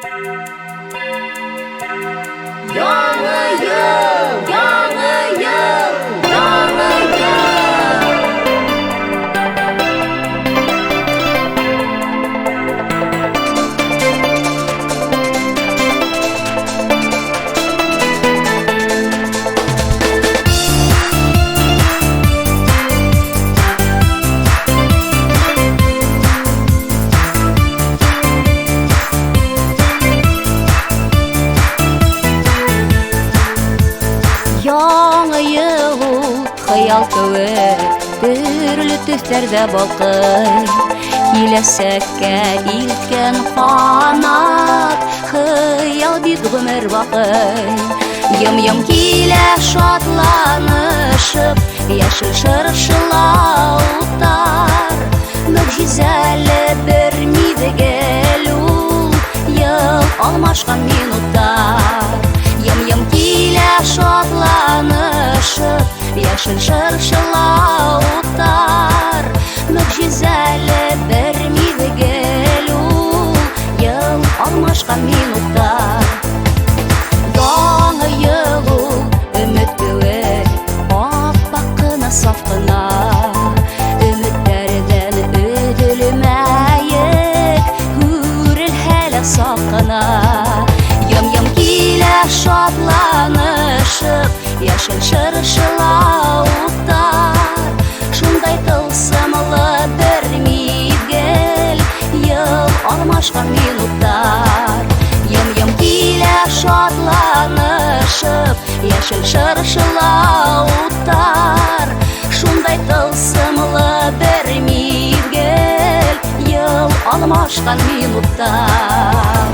Яңа ел, яңа ел, яңа ел. Яңа ел ул хыял кеүек, төрле төстәрдә балкый. Киләсәккә илткән канат, хыял бит гомер бакый. Йым-йым килә шатланышып, яшел шыршылаутар. Мөгъҗизәле бер мизгел ул, ел алмашкан минуттар. Йым-йым килә шатланышып, яшел шыршылаутар. Мөгъҗизәле бер мизгел ул, ел алмашкан минуттар. Яңа ел ул өмет кеүек, ап-ак кына, саф кына. Өметтәрдән өдөлмәек, күрел хәле саф кына. Йым-йым килә шатланышып, яшел шыршылаутар. Шундай тылсымлы бер мизгел, ел алмашкан минуттар. Йым-йым килә шатланышып, яшел шыршылаутар. Шундай тылсымлы бер мизгел, ел алмашкан минуттар.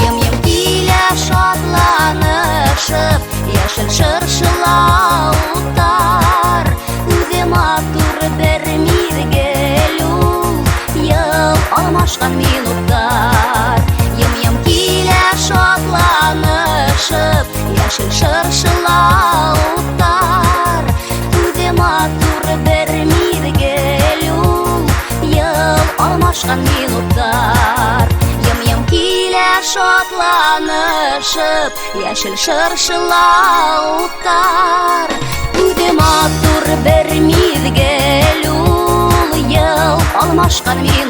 Йым-йым килә шатланышып, яшел шыршылаутар. Үзе матур бер мизгел ул, ел алмашкан минуттар. Йым-йым килә шатланышып, яшел шыршылаутар. Үзе матур бер мизгел ул, ел алмашкан минуттар. Йым-йым килә шатланышып, яшел шыршылаутар. Үзе матур бер мизгел ул, ел алмашкан минуттар.